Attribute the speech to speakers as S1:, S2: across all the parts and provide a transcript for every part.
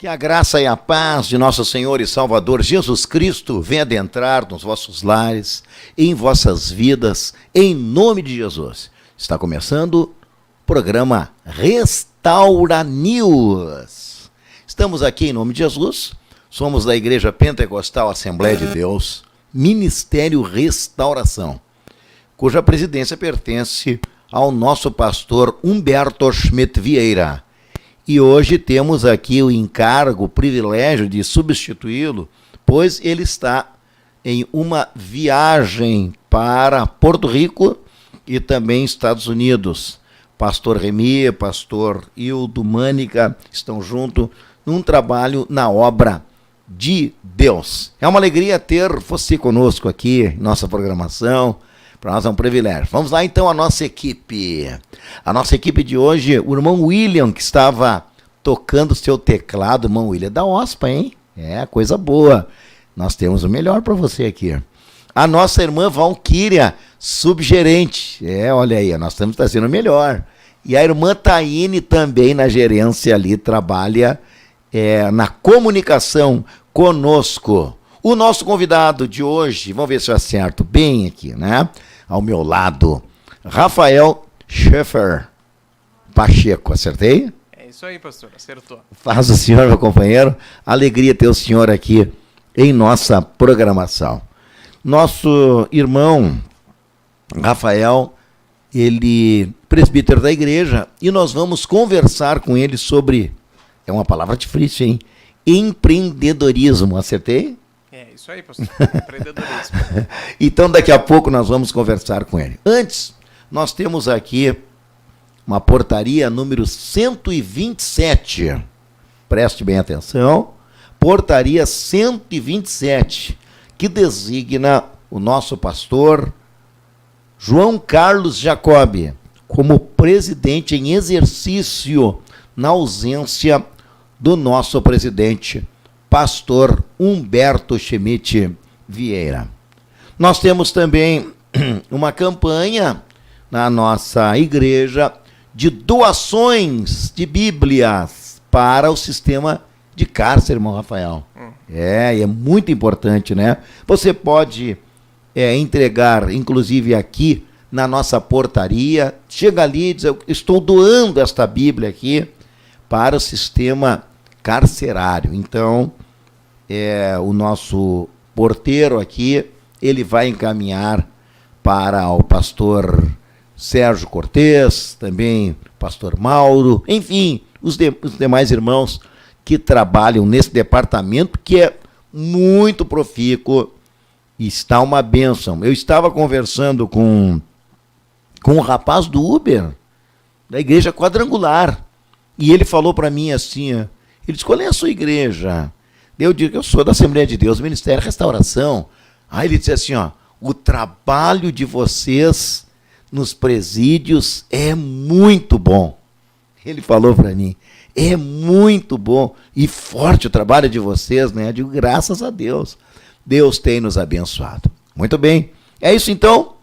S1: Que a graça e a paz de nosso Senhor e Salvador Jesus Cristo venha adentrar nos vossos lares, em vossas vidas, em nome de Jesus. Está começando o programa Restaura News. Estamos aqui em nome de Jesus, somos da Igreja Pentecostal Assembleia de Deus, Ministério Restauração, cuja presidência pertence ao nosso pastor Humberto Schmidt Vieira. E hoje temos aqui o encargo, o privilégio de substituí-lo, pois ele está em uma viagem para Porto Rico e também Estados Unidos. Pastor Remy, pastor Hildo, Mânica estão juntos num trabalho na obra de Deus. É uma alegria ter você conosco aqui em nossa programação. Para nós é um privilégio. Vamos lá então a nossa equipe. A nossa equipe de hoje, o irmão William, que estava tocando seu teclado, irmão William da OSPA, hein? É, coisa boa. Nós temos o melhor para você aqui. A nossa irmã Valquíria, subgerente. É, olha aí, nós estamos trazendo o melhor. E a irmã Taine também na gerência ali, trabalha na comunicação conosco. O nosso convidado de hoje, vamos ver se eu acerto bem aqui, né? Ao meu lado, Rafael Schaeffer Pacheco, acertei?
S2: É isso aí, pastor, acertou.
S1: Faz o senhor, meu companheiro. Alegria ter o senhor aqui em nossa programação. Nosso irmão Rafael, ele presbítero da igreja, e nós vamos conversar com ele sobre, é uma palavra difícil, hein? Empreendedorismo, acertei?
S2: É isso aí, pastor, empreendedorismo.
S1: Então, daqui a pouco nós vamos conversar com ele. Antes, nós temos aqui uma portaria número 127. Preste bem atenção. Portaria 127, que designa o nosso pastor João Carlos Jacob como presidente em exercício na ausência do nosso presidente, pastor Humberto Schmidt Vieira. Nós temos também uma campanha na nossa igreja de doações de Bíblias para o sistema de cárcere, irmão Rafael. É muito importante, né? Você pode entregar, inclusive aqui na nossa portaria, chega ali e diz, eu estou doando esta Bíblia aqui para o sistema carcerário. Então, o nosso porteiro aqui, ele vai encaminhar para o pastor Sérgio Cortez, também o pastor Mauro, enfim, os demais irmãos que trabalham nesse departamento, que é muito profícuo, e está uma bênção. Eu estava conversando com um rapaz do Uber, da igreja quadrangular, e ele falou para mim assim, ele disse, qual é a sua igreja? Eu digo que eu sou da Assembleia de Deus, Ministério Restauração. Aí ele disse assim, o trabalho de vocês nos presídios é muito bom. Ele falou para mim, é muito bom e forte o trabalho de vocês, né? Eu digo, graças a Deus. Deus tem nos abençoado. Muito bem. É isso então.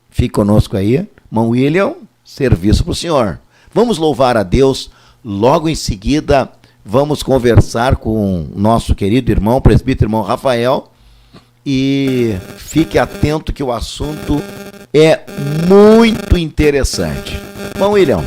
S1: Fique conosco aí. Irmão William, serviço para o senhor. Vamos louvar a Deus. Logo em seguida, vamos conversar com o nosso querido irmão, presbítero irmão Rafael. E fique atento que o assunto é muito interessante. Irmão William.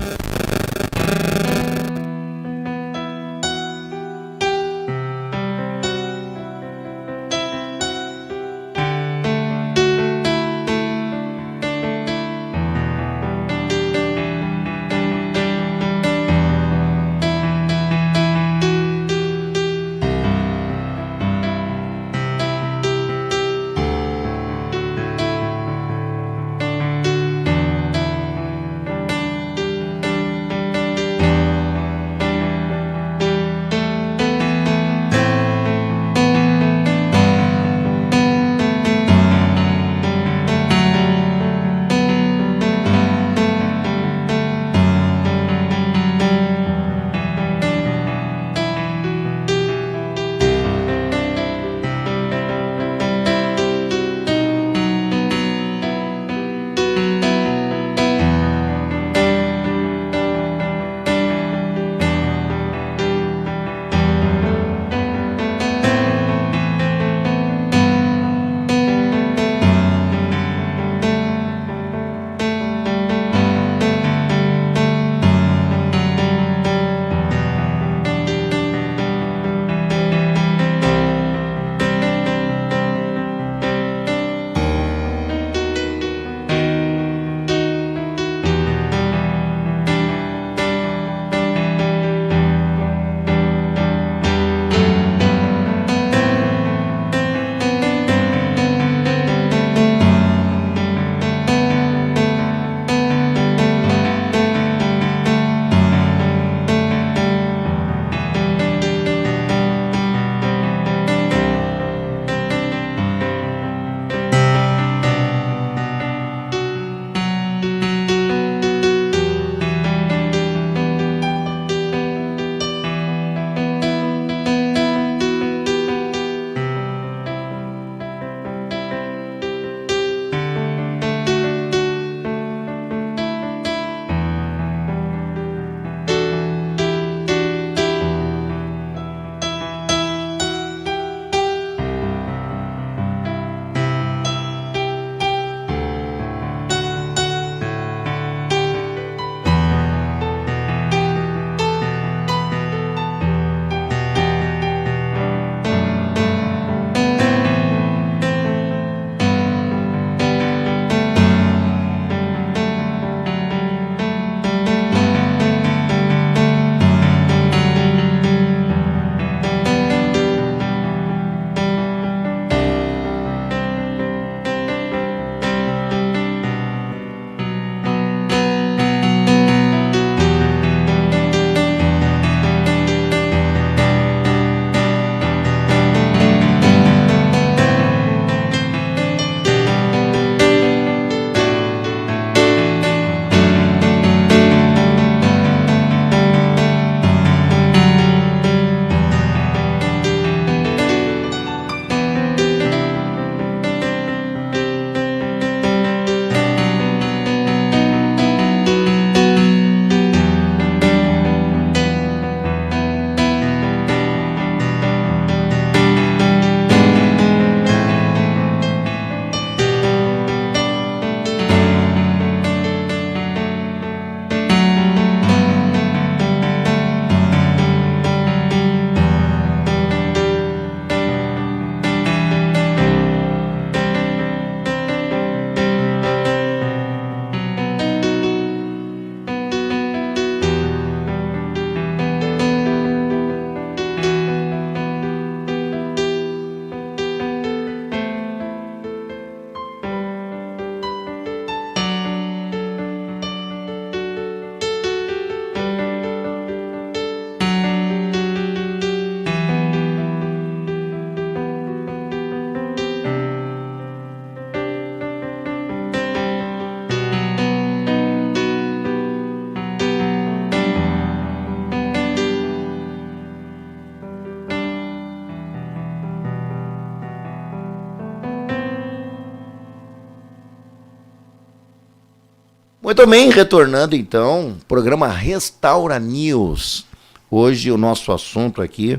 S1: Muito bem, retornando então, programa Restaura News. Hoje o nosso assunto aqui,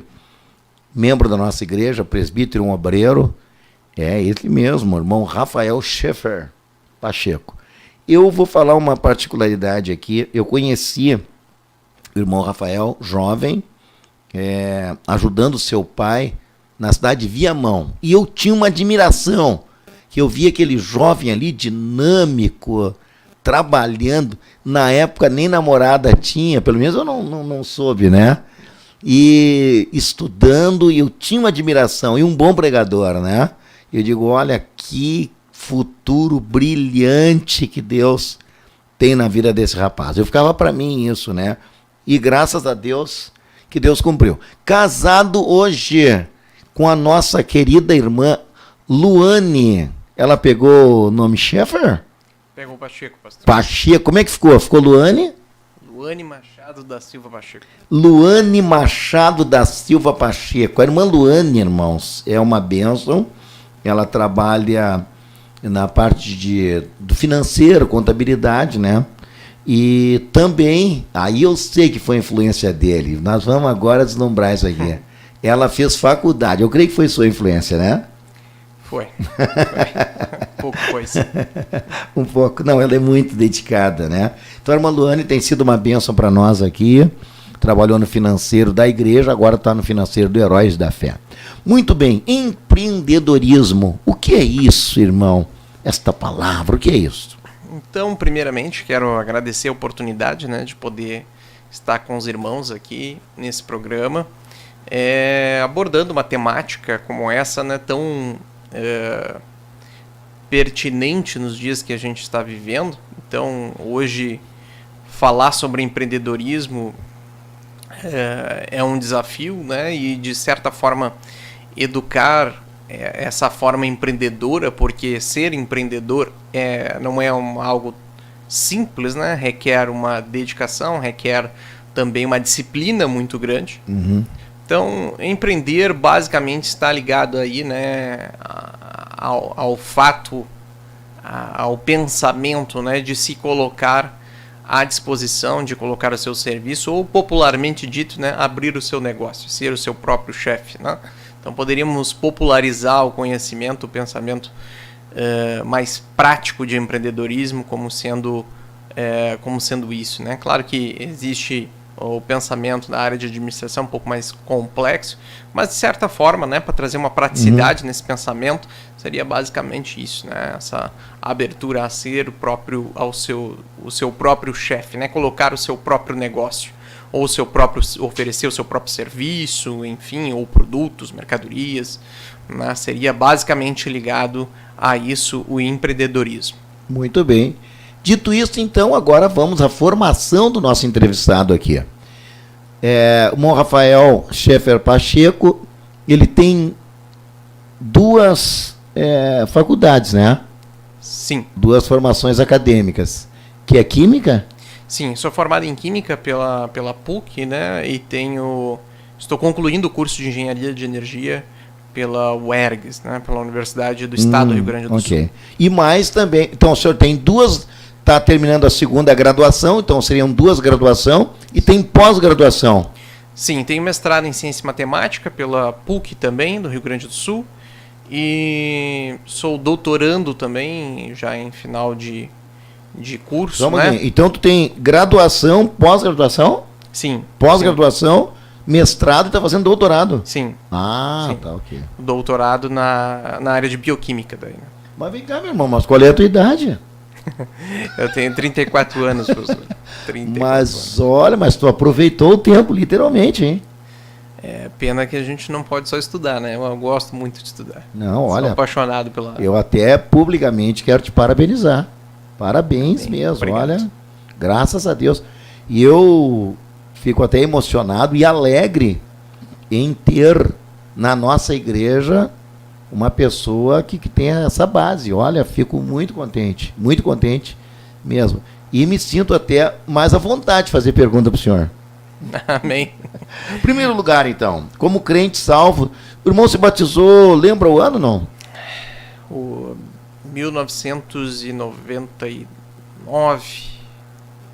S1: membro da nossa igreja, presbítero obreiro, é ele mesmo, irmão Rafael Schaeffer Pacheco. Eu vou falar uma particularidade aqui. Eu conheci o irmão Rafael, jovem, ajudando seu pai na cidade de Viamão. E eu tinha uma admiração, que eu via aquele jovem ali, dinâmico, trabalhando. Na época nem namorada tinha, pelo menos eu não soube, né? E estudando, e eu tinha uma admiração, e um bom pregador, né? Eu digo, olha que futuro brilhante que Deus tem na vida desse rapaz. Eu ficava para mim isso, né? E graças a Deus que Deus cumpriu. Casado hoje com a nossa querida irmã Luane. Ela pegou o nome Schaeffer?
S2: Pegou o Pacheco, pastor.
S1: Pacheco. Como é que ficou? Ficou Luane?
S2: Luane Machado da Silva Pacheco.
S1: Luane Machado da Silva Pacheco. A irmã Luane, irmãos, é uma bênção. Ela trabalha na parte do financeiro, contabilidade, né? E também, aí eu sei que foi influência dele. Nós vamos agora deslumbrar isso aqui. Ela fez faculdade. Eu creio que foi sua influência, né?
S2: Foi. Pouco coisa.
S1: Um pouco. Não, ela é muito dedicada, né? Então a irmã Luane tem sido uma bênção para nós aqui. Trabalhou no financeiro da igreja, agora está no financeiro do Heróis da Fé. Muito bem, empreendedorismo. O que é isso, irmão? Esta palavra, o que é isso?
S2: Então, primeiramente, quero agradecer a oportunidade, né, de poder estar com os irmãos aqui nesse programa, abordando uma temática como essa, né, tão pertinente nos dias que a gente está vivendo. Então, hoje, falar sobre empreendedorismo é um desafio, né, e, de certa forma, educar essa forma empreendedora, porque ser empreendedor não é algo simples, né? Requer uma dedicação, requer também uma disciplina muito grande.
S1: Uhum.
S2: Então, empreender basicamente está ligado aí, né, ao fato, ao pensamento, né, de se colocar à disposição, de colocar o seu serviço, ou popularmente dito, né, abrir o seu negócio, ser o seu próprio chefe, né? Então poderíamos popularizar o conhecimento, o pensamento mais prático de empreendedorismo como sendo isso, né? Claro que existe o pensamento na área de administração um pouco mais complexo, mas de certa forma, né, para trazer uma praticidade nesse pensamento, seria basicamente isso, né? Essa abertura a ser o seu próprio chefe, né? Colocar o seu próprio negócio, ou oferecer o seu próprio serviço, enfim, ou produtos, mercadorias, né? Seria basicamente ligado a isso o empreendedorismo.
S1: Muito bem. Dito isso, então, agora vamos à formação do nosso entrevistado aqui. O irmão Rafael Schaeffer Pacheco, ele tem duas faculdades, né?
S2: Sim.
S1: Duas formações acadêmicas, que é Química?
S2: Sim, sou formado em Química pela PUC, né? E estou concluindo o curso de Engenharia de Energia pela UERGS, né? Pela Universidade do Estado do Rio Grande do Sul.
S1: E mais também, então o senhor tem duas, está terminando a segunda graduação, então seriam duas graduações, e tem pós-graduação.
S2: Sim, tenho mestrado em Ciência e Matemática pela PUC também, do Rio Grande do Sul, e sou doutorando também, já em final de curso, né?
S1: Então tu tem graduação, pós-graduação?
S2: Sim.
S1: Pós-graduação, mestrado e está fazendo doutorado?
S2: Sim.
S1: Ah,
S2: sim.
S1: Tá, ok.
S2: Doutorado na área de bioquímica daí, né?
S1: Mas vem cá, meu irmão, mas qual é a tua idade?
S2: Eu tenho 34 anos, professor. 34
S1: anos. Olha, mas tu aproveitou o tempo, literalmente, hein?
S2: É pena que a gente não pode só estudar, né? Eu gosto muito de estudar.
S1: Não, olha.
S2: Sou apaixonado pela...
S1: Eu até publicamente quero te parabenizar. Parabéns mesmo,
S2: obrigado.
S1: Olha. Graças a Deus. E eu fico até emocionado e alegre em ter na nossa igreja uma pessoa que tem essa base. Olha, fico muito contente mesmo. E me sinto até mais à vontade de fazer pergunta para o senhor.
S2: Amém.
S1: Em primeiro lugar, então, como crente salvo, o irmão se batizou, lembra o ano, não?
S2: O 1999.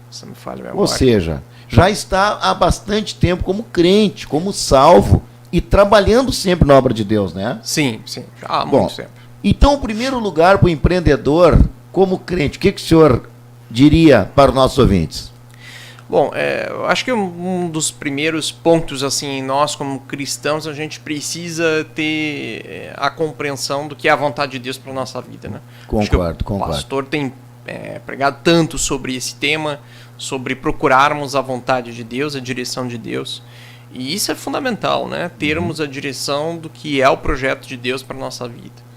S2: se não me falha a memória.
S1: Ou seja, já está há bastante tempo como crente, como salvo e trabalhando sempre na obra de Deus, né?
S2: Sim, já há muito tempo.
S1: Então, o primeiro lugar para o empreendedor, como crente, o que o senhor diria para os nossos ouvintes?
S2: Bom, eu acho que um dos primeiros pontos, assim, nós como cristãos, a gente precisa ter a compreensão do que é a vontade de Deus para a nossa vida, né?
S1: Concordo.
S2: O pastor tem pregado tanto sobre esse tema, sobre procurarmos a vontade de Deus, a direção de Deus. E isso é fundamental, né? Termos a direção do que é o projeto de Deus para a nossa vida.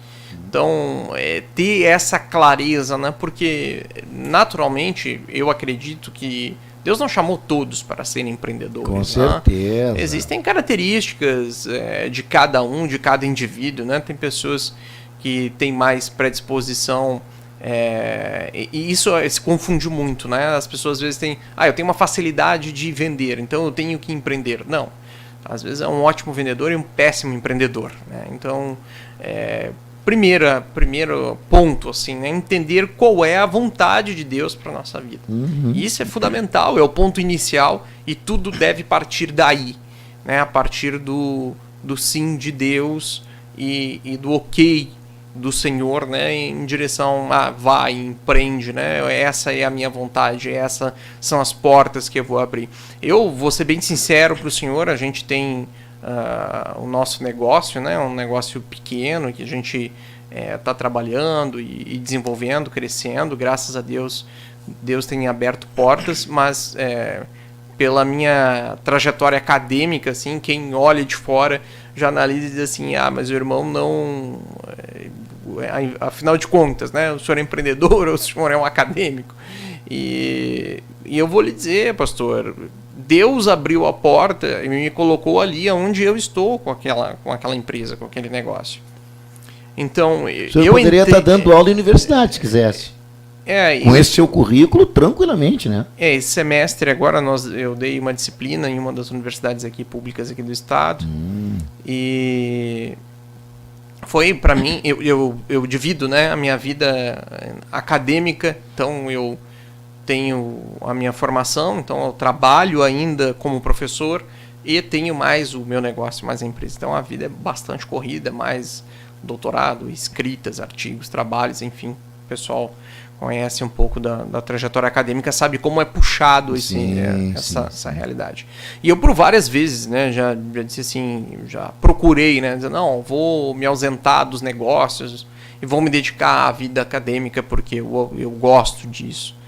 S2: Então, ter essa clareza, né? Porque, naturalmente, eu acredito que Deus não chamou todos para serem empreendedores.
S1: Com certeza.
S2: Né? Existem características de cada um, de cada indivíduo, né? Tem pessoas que têm mais predisposição, e isso se confunde muito, né? As pessoas às vezes têm, eu tenho uma facilidade de vender, então eu tenho que empreender. Não. Às vezes é um ótimo vendedor e um péssimo empreendedor, né? Então, primeiro ponto, assim, né? Entender qual é a vontade de Deus para a nossa vida. E isso é fundamental, é o ponto inicial e tudo deve partir daí, né? A partir do sim de Deus e do ok do Senhor, né? Em direção a vai, empreende, né? Essa é a minha vontade, essas são as portas que eu vou abrir. Eu vou ser bem sincero para o Senhor, a gente tem o nosso negócio, né? Um negócio pequeno que a gente está trabalhando e desenvolvendo, crescendo. Graças a Deus, Deus tem aberto portas, mas pela minha trajetória acadêmica, assim, quem olha de fora já analisa e diz assim, mas o irmão não... afinal de contas, né? O senhor é empreendedor ou o senhor é um acadêmico? E eu vou lhe dizer, pastor, Deus abriu a porta e me colocou ali onde eu estou com aquela empresa, com aquele negócio. Então,
S1: o senhor poderia estar dando aula em universidade, se quisesse. Com esse seu currículo, tranquilamente, né?
S2: Esse semestre agora eu dei uma disciplina em uma das universidades aqui públicas aqui do estado. E foi, para mim, eu divido, né, a minha vida acadêmica. Então, eu tenho a minha formação, então eu trabalho ainda como professor e tenho mais o meu negócio, mais a empresa. Então, a vida é bastante corrida, mais doutorado, escritas, artigos, trabalhos, enfim. O pessoal conhece um pouco da trajetória acadêmica, sabe como é puxado essa realidade. E eu, por várias vezes, né, já disse assim, já procurei, né, dizer, não, vou me ausentar dos negócios e vou me dedicar à vida acadêmica porque eu gosto disso.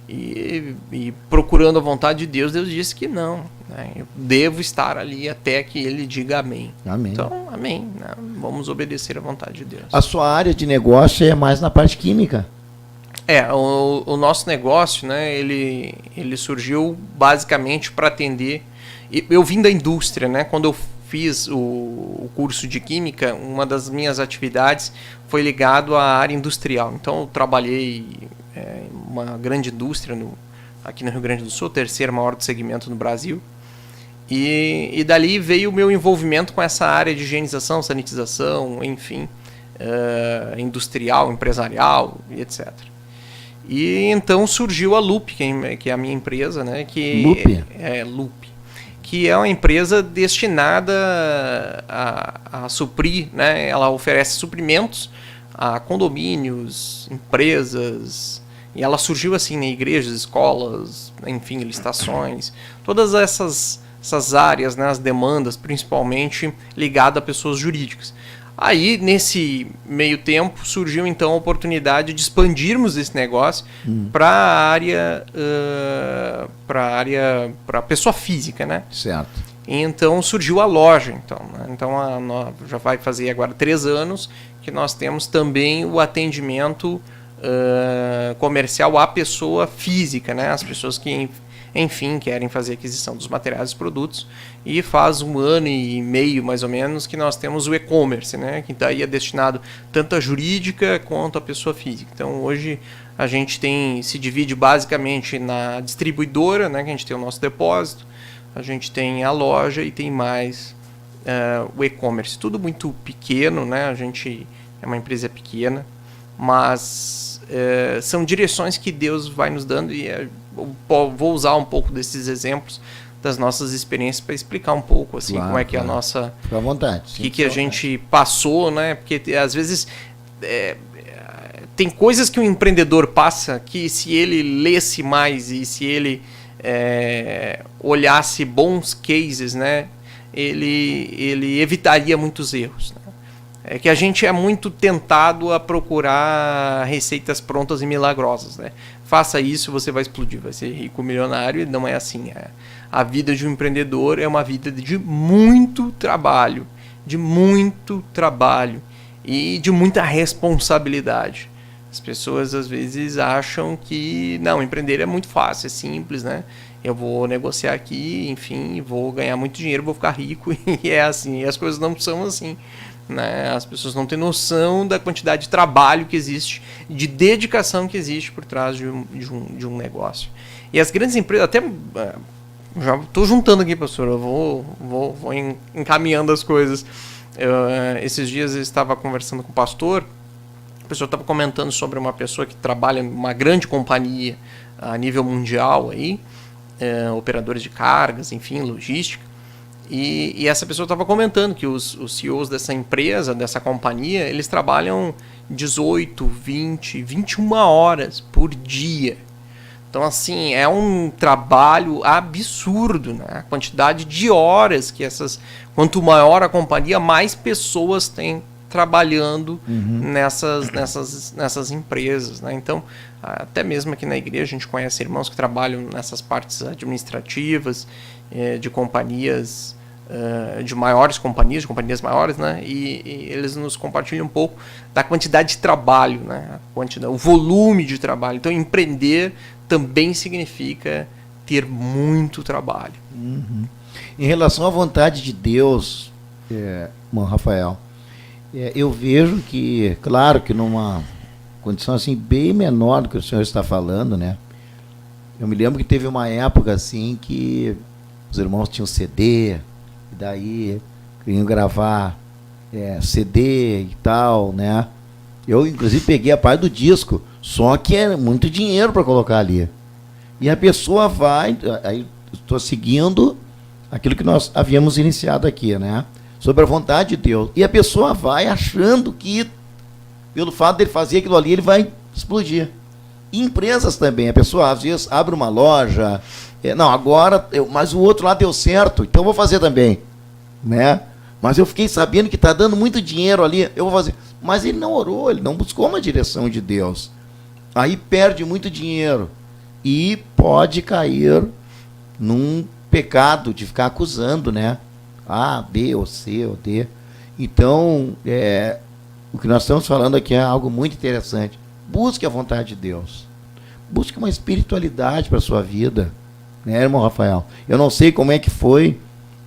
S2: E procurando a vontade de Deus, Deus disse que não, né, eu devo estar ali até que Ele diga amém.
S1: Amém.
S2: Então, amém, né, vamos obedecer à vontade de Deus.
S1: A sua área de negócio é mais na parte química?
S2: O nosso negócio, né, ele surgiu basicamente para atender... Eu vim da indústria, né? Quando eu fiz o curso de Química, uma das minhas atividades foi ligado à área industrial. Então, eu trabalhei em uma grande indústria aqui no Rio Grande do Sul, terceiro maior do segmento no Brasil. E dali veio o meu envolvimento com essa área de higienização, sanitização, enfim, industrial, empresarial e etc. E então surgiu a Loop, que é a minha empresa, né?
S1: Loop?
S2: Loop. Que é uma empresa destinada a suprir, né? Ela oferece suprimentos a condomínios, empresas, e ela surgiu assim, né? Igrejas, escolas, enfim, licitações, todas essas áreas, né? As demandas, principalmente ligada a pessoas jurídicas. Aí, nesse meio tempo, surgiu então a oportunidade de expandirmos esse negócio para a área, para pessoa física, né?
S1: Certo.
S2: E então surgiu a loja, então, né? Então já vai fazer agora 3 anos que nós temos também o atendimento comercial à pessoa física, né? As pessoas que enfim, querem fazer aquisição dos materiais e produtos, e faz 1 ano e meio, mais ou menos, que nós temos o e-commerce, né, que daí é destinado tanto à jurídica quanto à pessoa física. Então, hoje, a gente se divide basicamente na distribuidora, né, que a gente tem o nosso depósito, a gente tem a loja e tem mais o e-commerce. Tudo muito pequeno, né, a gente é uma empresa pequena, mas são direções que Deus vai nos dando e vou usar um pouco desses exemplos das nossas experiências para explicar um pouco assim,
S1: claro,
S2: como é que é a nossa...
S1: Fica à vontade.
S2: O que a gente passou, né? Porque às vezes tem coisas que um empreendedor passa que se ele lesse mais e se ele olhasse bons cases, né? Ele evitaria muitos erros. Né? É que a gente é muito tentado a procurar receitas prontas e milagrosas. Né? Faça isso, você vai explodir, vai ser rico, milionário, e não é assim. A vida de um empreendedor é uma vida de muito trabalho e de muita responsabilidade. As pessoas às vezes acham que não, empreender é muito fácil, é simples, né? Eu vou negociar aqui, enfim, vou ganhar muito dinheiro, vou ficar rico, e é assim. E as coisas não são assim, né? As pessoas não têm noção da quantidade de trabalho que existe, de dedicação que existe por trás de um negócio. E as grandes empresas, até já estou juntando aqui, pastor, eu vou encaminhando as coisas. Esses dias eu estava conversando com o pastor. A pessoa estava comentando sobre uma pessoa que trabalha em uma grande companhia a nível mundial, aí, operadores de cargas, enfim, logística. E essa pessoa estava comentando que os CEOs dessa empresa, dessa companhia, eles trabalham 18, 20, 21 horas por dia. Então, assim, é um trabalho absurdo, né? A quantidade de horas que quanto maior a companhia, mais pessoas têm trabalhando nessas empresas, né? Então, até mesmo aqui na igreja a gente conhece irmãos que trabalham nessas partes administrativas de companhias, de companhias maiores, né? E eles nos compartilham um pouco da quantidade de trabalho, né? O volume de trabalho. Então, empreender também significa ter muito trabalho.
S1: Em relação à vontade de Deus, irmão Rafael, eu vejo que, claro que numa condição assim bem menor do que o senhor está falando, né? Eu me lembro que teve uma época assim que os irmãos tinham CD, e daí queriam gravar CD e tal, né? Eu, inclusive, peguei a parte do disco, só que é muito dinheiro para colocar ali. E a pessoa vai, aí estou seguindo aquilo que nós havíamos iniciado aqui, né? Sobre a vontade de Deus. E a pessoa vai achando que, pelo fato dele fazer aquilo ali, ele vai explodir. E empresas também. A pessoa, às vezes, abre uma loja. Não, agora, mas o outro lá deu certo, então eu vou fazer também. Né? Mas eu fiquei sabendo que está dando muito dinheiro ali, eu vou fazer. Mas ele não orou, ele não buscou uma direção de Deus. Aí perde muito dinheiro. E pode cair num pecado de ficar acusando, né? A, B, ou C, ou D. Então, o que nós estamos falando aqui é algo muito interessante. Busque a vontade de Deus. Busque uma espiritualidade para a sua vida. Né, irmão Rafael? Eu não sei como é que foi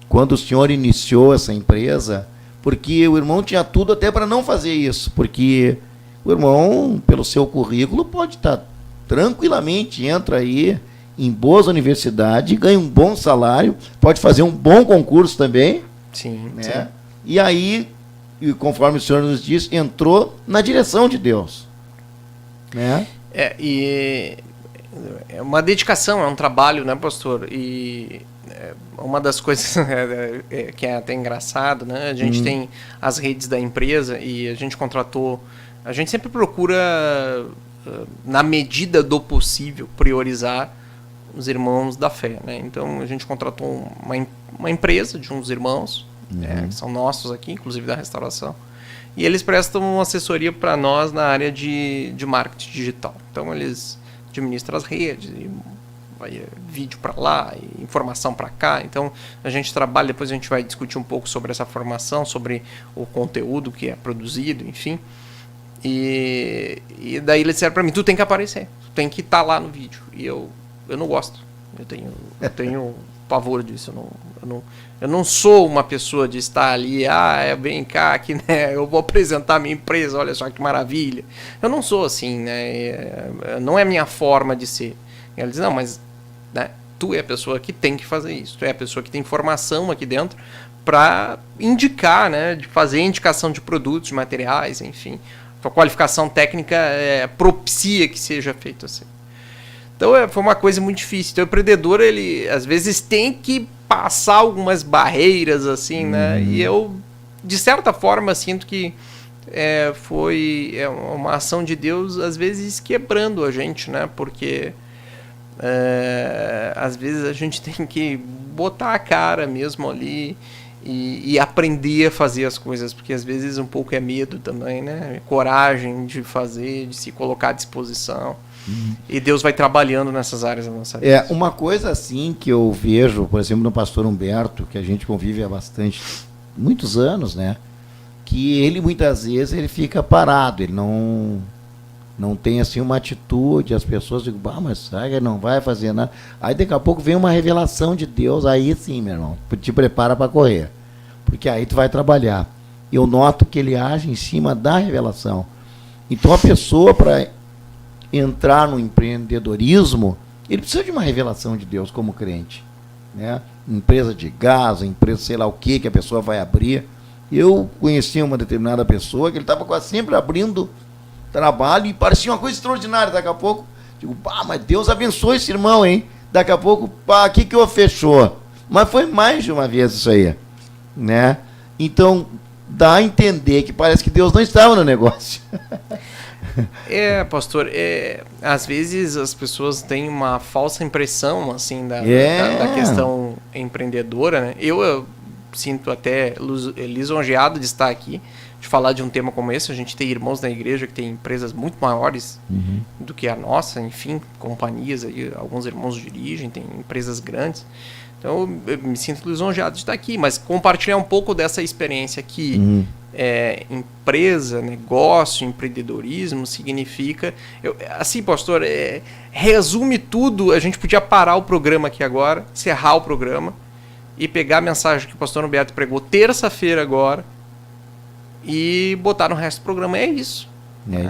S1: quando o senhor iniciou essa empresa, porque o irmão tinha tudo até para não fazer isso. Porque o irmão, pelo seu currículo, pode estar tranquilamente, entra aí em boas universidades, ganha um bom salário, pode fazer um bom concurso também.
S2: Sim,
S1: né?
S2: sim.
S1: E aí, conforme o senhor nos disse, entrou na direção de Deus. Né?
S2: E é uma dedicação, é um trabalho, né, pastor? E uma das coisas que é até engraçado, né? A gente tem as redes da empresa e a gente contratou... A gente sempre procura, na medida do possível, priorizar os irmãos da fé, né? Então a gente contratou uma empresa de uns irmãos, que são nossos aqui, inclusive da restauração, e eles prestam assessoria para nós na área de marketing digital. Então eles administram as redes, vai vídeo para lá, informação para cá. Então a gente trabalha, depois a gente vai discutir um pouco sobre essa formação, sobre o conteúdo que é produzido, enfim. E daí eles disseram para mim, tu tem que aparecer, tu tem que estar lá no vídeo. E eu não gosto, eu tenho pavor disso, eu não sou uma pessoa de estar ali, vem cá, que, né, eu vou apresentar a minha empresa, olha só que maravilha. Eu não sou assim, né, não é minha forma de ser. E ela diz, não, mas, né, tu é a pessoa que tem que fazer isso, tu é a pessoa que tem formação aqui dentro para indicar, né, de fazer indicação de produtos, de materiais, enfim. A qualificação técnica propicia que seja feito assim. Então foi uma coisa muito difícil. Então o empreendedor, ele às vezes tem que passar algumas barreiras, assim, né? E eu, de certa forma, sinto que foi uma ação de Deus, às vezes quebrando a gente, né? Porque às vezes a gente tem que botar a cara mesmo ali e aprender a fazer as coisas, porque às vezes um pouco é medo também, né? Coragem de fazer, de se colocar à disposição. E Deus vai trabalhando nessas áreas da nossa vida.
S1: Uma coisa assim que eu vejo, por exemplo, no pastor Humberto, que a gente convive há muitos anos, né? Que ele muitas vezes ele fica parado, ele não tem assim uma atitude, as pessoas dizem, mas sabe que não vai fazer nada. Aí daqui a pouco vem uma revelação de Deus, aí sim, meu irmão, te prepara para correr, porque aí tu vai trabalhar. Eu noto que ele age em cima da revelação. Então a pessoa, para entrar no empreendedorismo, ele precisa de uma revelação de Deus como crente, né? Empresa de gás, empresa sei lá o que a pessoa vai abrir. Eu conheci uma determinada pessoa que ele estava quase sempre abrindo trabalho e parecia uma coisa extraordinária. Daqui a pouco, digo, mas Deus abençoe esse irmão, hein? Daqui a pouco, aqui que eu fechou. Mas foi mais de uma vez isso aí, né? Então, dá a entender que parece que Deus não estava no negócio.
S2: Pastor, às vezes as pessoas têm uma falsa impressão, assim, da questão empreendedora, né? Eu sinto até lisonjeado de estar aqui, de falar de um tema como esse. A gente tem irmãos na igreja que têm empresas muito maiores do que a nossa, enfim, companhias aí, alguns irmãos dirigem, tem empresas grandes. Então eu me sinto lisonjeado de estar aqui, mas compartilhar um pouco dessa experiência que empresa, negócio, empreendedorismo significa... assim, pastor, resume tudo. A gente podia parar o programa aqui agora, encerrar o programa e pegar a mensagem que o pastor Humberto pregou terça-feira agora e botar no resto do programa. É isso.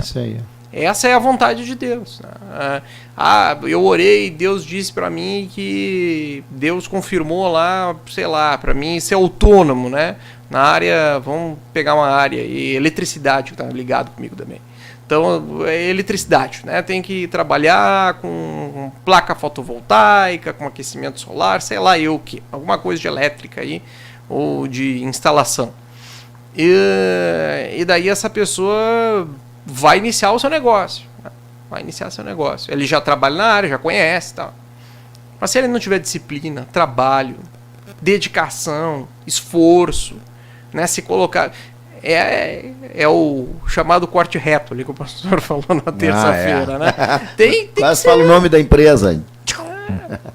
S1: Isso aí.
S2: Essa é a vontade de Deus. Eu orei, Deus disse para mim que Deus confirmou lá, sei lá, para mim ser autônomo, né? Na área, vamos pegar uma área, eletricidade, que tá ligado comigo também. Então, é eletricidade, né? Tem que trabalhar com placa fotovoltaica, com aquecimento solar, sei lá eu o que, alguma coisa de elétrica aí, ou de instalação. E daí essa pessoa vai iniciar o seu negócio. Vai iniciar seu negócio. Ele já trabalha na área, já conhece, tal. Mas se ele não tiver disciplina, trabalho, dedicação, esforço, né, se colocar... É o chamado corte reto ali que o pastor falou na terça-feira, né? Tem
S1: quase fala o nome da empresa.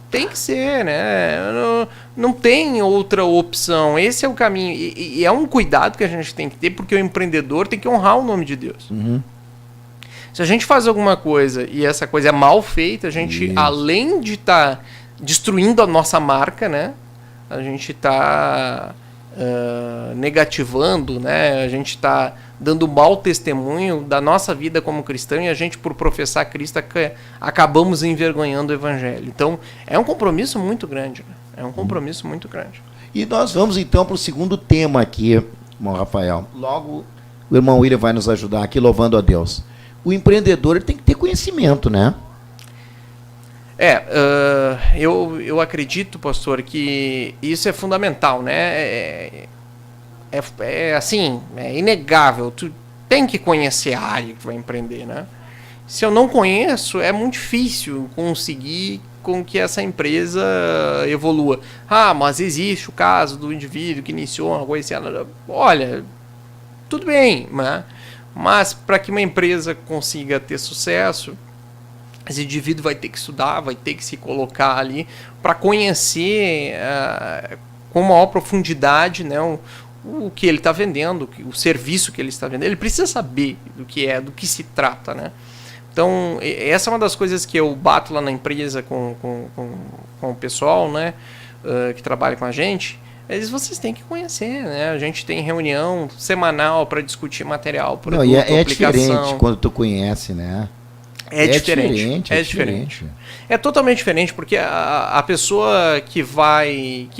S2: Tem que ser, né? Não tem outra opção. Esse é o caminho. E é um cuidado que a gente tem que ter, porque o empreendedor tem que honrar o nome de Deus. Se a gente faz alguma coisa e essa coisa é mal feita, a gente, além de estar destruindo a nossa marca, né? A gente está negativando, né? A gente está dando mau testemunho da nossa vida como cristão, e a gente, por professar Cristo, acabamos envergonhando o Evangelho. Então, é um compromisso muito grande, né? É um compromisso muito grande.
S1: E nós vamos então para o segundo tema aqui, irmão Rafael. Logo, o irmão William vai nos ajudar aqui, louvando a Deus. O empreendedor ele tem que ter conhecimento, né?
S2: Eu acredito, pastor, que isso é fundamental, né? Assim, é inegável. Tu tem que conhecer a área que vai empreender, né? Se eu não conheço, é muito difícil conseguir com que essa empresa evolua. Mas existe o caso do indivíduo que iniciou uma coisa assim. Olha, tudo bem, né? Mas para que uma empresa consiga ter sucesso, esse indivíduo vai ter que estudar, vai ter que se colocar ali para conhecer com maior profundidade, né, o que ele está vendendo, o serviço que ele está vendendo. Ele precisa saber do que se trata, né? Então, essa é uma das coisas que eu bato lá na empresa com o pessoal, né, que trabalha com a gente. Vocês têm que conhecer, né? A gente tem reunião semanal para discutir material, produto,
S1: aplicação. Diferente quando tu conhece, né?
S2: É diferente. É totalmente diferente, porque a pessoa que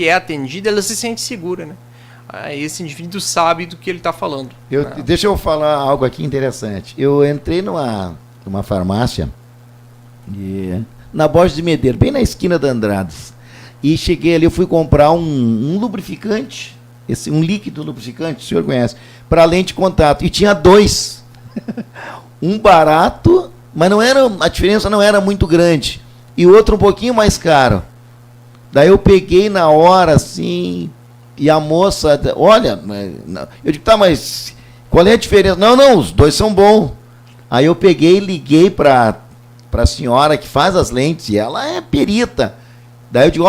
S2: é atendida, ela se sente segura, né? Esse indivíduo sabe do que ele está falando.
S1: Deixa eu falar algo aqui interessante. Eu entrei numa farmácia e na Borges de Medeiros, bem na esquina da Andradas. E cheguei ali, eu fui comprar um lubrificante, um líquido lubrificante, o senhor conhece, para lente de contato. E tinha 2. Um barato, mas a diferença não era muito grande. E o outro um pouquinho mais caro. Daí eu peguei na hora, assim, e a moça, olha, eu digo, tá, mas qual é a diferença? Não, os 2 são bons. Aí eu peguei e liguei para a senhora que faz as lentes, e ela é perita. Daí eu digo,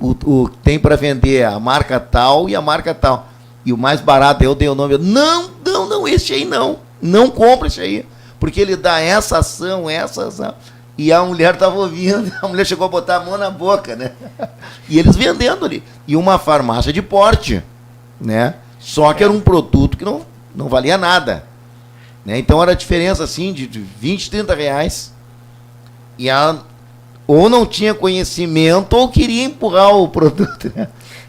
S1: o tem para vender a marca tal e a marca tal. E o mais barato, eu dei o nome, não, esse aí não compra esse aí, porque ele dá essa ação. E a mulher estava ouvindo, a mulher chegou a botar a mão na boca, né? E eles vendendo ali. E uma farmácia de porte, né? Só que era um produto que não valia nada. Né? Então era a diferença assim de 20, 30 reais. E ou não tinha conhecimento ou queria empurrar o produto, né?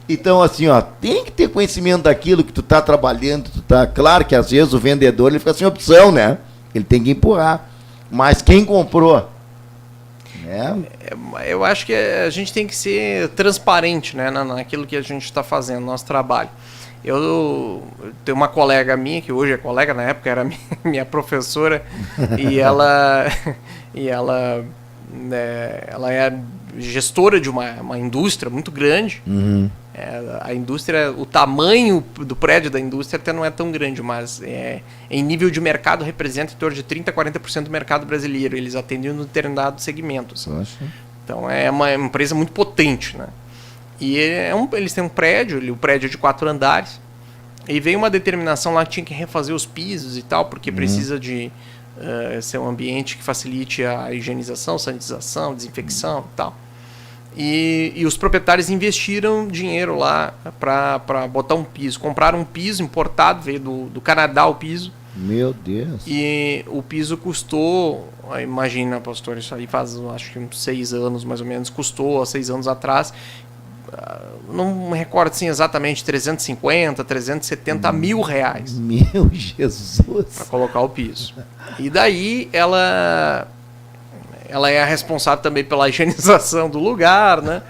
S1: Então, assim, tem que ter conhecimento daquilo que tu tá trabalhando, Claro que às vezes o vendedor ele fica sem opção, né? Ele tem que empurrar. Mas quem comprou?
S2: Eu acho que a gente tem que ser transparente, né, naquilo que a gente está fazendo, nosso trabalho. Eu tenho uma colega minha, que hoje é colega, na época era minha professora, e ela é gestora de uma indústria muito grande.
S1: Uhum.
S2: A indústria, o tamanho do prédio da indústria até não é tão grande, mas em nível de mercado representa em torno de 30% a 40% do mercado brasileiro. Eles atendem um determinado segmento. Então é uma empresa muito potente, né? E eles têm um prédio, o prédio é de 4 andares, e veio uma determinação lá que tinha que refazer os pisos e tal, porque precisa de ser um ambiente que facilite a higienização, sanitização, desinfecção e tal. E os proprietários investiram dinheiro lá para botar um piso. Compraram um piso importado, veio do Canadá o piso.
S1: Meu Deus.
S2: E o piso custou, imagina, pastor, isso aí faz acho que uns 6 anos mais ou menos, custou há 6 anos atrás, não me recordo assim exatamente, 350, 370 mil reais.
S1: Meu Jesus.
S2: Para colocar o piso. E daí ela é a responsável também pela higienização do lugar, né?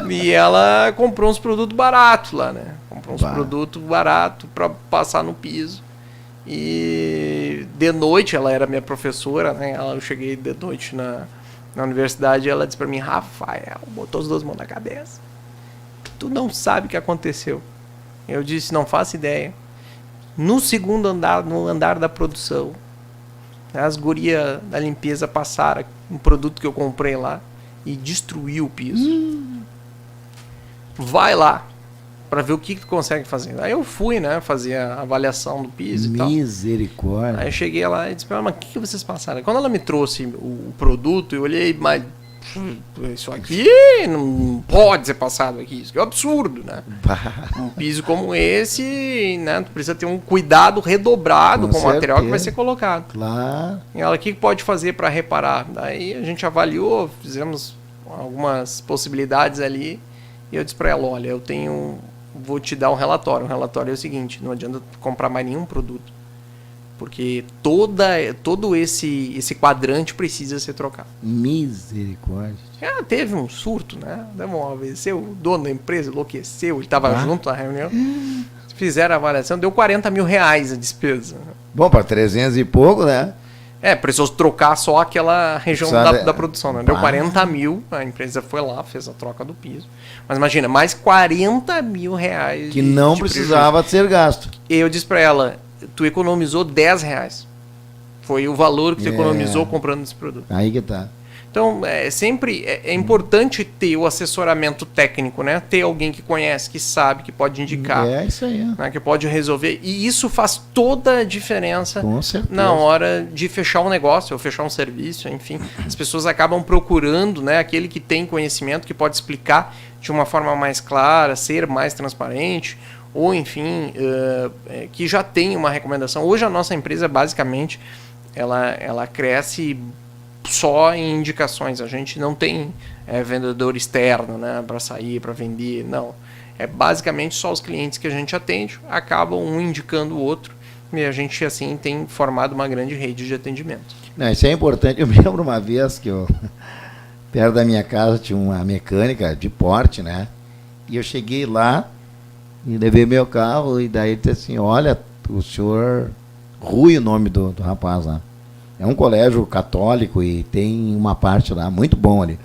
S2: E ela comprou uns produtos baratos lá, né? Comprou uns produtos baratos para passar no piso. E de noite, ela era minha professora, né? Eu cheguei de noite na universidade e ela disse para mim, Rafael, botou as 2 mãos na cabeça. Tu não sabe o que aconteceu. Eu disse, não faço ideia. No segundo andar, no andar da produção, as gurias da limpeza passaram um produto que eu comprei lá e destruiu o piso. Vai lá para ver o que tu consegue fazer. Aí eu fui, né, fazer a avaliação do piso e tal.
S1: Misericórdia.
S2: Aí eu cheguei lá e disse para ela, mas o que vocês passaram? Quando ela me trouxe o produto, eu olhei, mas isso aqui não pode ser passado aqui, isso aqui é um absurdo, né? Um piso como esse, né, tu precisa ter um cuidado redobrado com o material que vai ser colocado.
S1: Claro.
S2: E ela, o que pode fazer para reparar? Daí a gente avaliou, fizemos algumas possibilidades ali, e eu disse para ela, olha, vou te dar um relatório. O relatório é o seguinte, não adianta comprar mais nenhum produto, porque todo esse quadrante precisa ser trocado.
S1: Misericórdia.
S2: Teve um surto, né? O dono da empresa enlouqueceu, ele estava junto na reunião. Fizeram a avaliação, deu 40 mil reais a despesa.
S1: Bom, para 300 e pouco, né?
S2: Precisou trocar só aquela região da produção, né? Deu 40 mil, a empresa foi lá, fez a troca do piso. Mas imagina, mais 40 mil reais.
S1: Que não precisava ser gasto.
S2: E eu disse para ela, tu economizou 10 reais. Foi o valor que tu economizou comprando esse produto.
S1: Aí que tá.
S2: Então, sempre é importante ter o assessoramento técnico, né? Ter alguém que conhece, que sabe, que pode indicar.
S1: Isso aí.
S2: Né? Que pode resolver. E isso faz toda a diferença
S1: na
S2: hora de fechar um negócio ou fechar um serviço, enfim. As pessoas acabam procurando, né, aquele que tem conhecimento, que pode explicar de uma forma mais clara, ser mais transparente, ou enfim, que já tem uma recomendação. Hoje a nossa empresa, basicamente, ela cresce só em indicações. A gente não tem vendedor externo, né, para sair, para vender, não. É basicamente só os clientes que a gente atende, acabam um indicando o outro, e a gente assim tem formado uma grande rede de atendimento.
S1: Não, isso é importante. Eu me lembro uma vez que eu perto da minha casa tinha uma mecânica de porte, né? E eu cheguei lá e levei meu carro e daí ele disse assim, olha, o senhor... Rui, o nome do rapaz lá. É um colégio católico e tem uma parte lá, muito bom ali.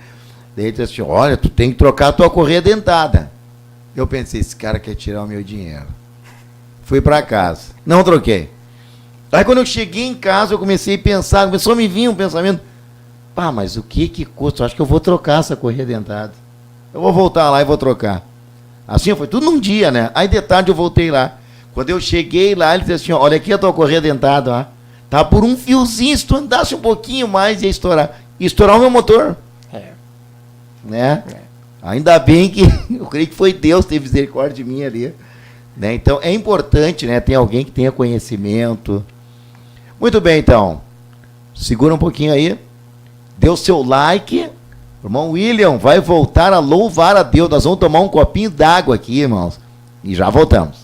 S1: Daí ele disse assim, olha, tu tem que trocar a tua correia dentada. Eu pensei, esse cara quer tirar o meu dinheiro. Fui para casa. Não troquei. Aí quando eu cheguei em casa, eu comecei a pensar, começou a me vir um pensamento, pá, mas o que custa? Eu acho que eu vou trocar essa correia dentada. Eu vou voltar lá e vou trocar. Assim, foi tudo num dia, né? Aí de tarde eu voltei lá. Quando eu cheguei lá, ele disse assim, olha aqui a tua correia dentada, ó. Tá por um fiozinho, se tu andasse um pouquinho mais, ia estourar. Ia estourar o meu motor. Né? Ainda bem que, eu creio que foi Deus que teve misericórdia de mim ali. Né? Então, é importante, né? Tem alguém que tenha conhecimento. Muito bem, então. Segura um pouquinho aí. Dê o seu like. O irmão William vai voltar a louvar a Deus. Nós vamos tomar um copinho d'água aqui, irmãos. E já voltamos.